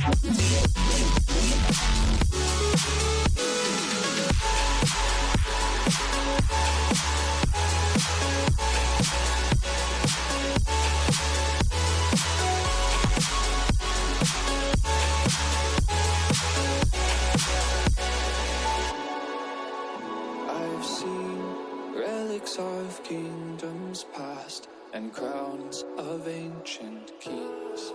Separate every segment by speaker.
Speaker 1: I've seen relics of kingdoms past and crowns of ancient kings.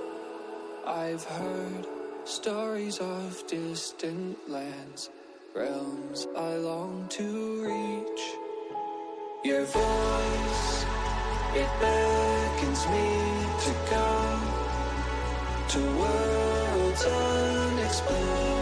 Speaker 1: I've heard stories of distant lands, realms I long to reach. Your voice, it beckons me to go to worlds unexplored.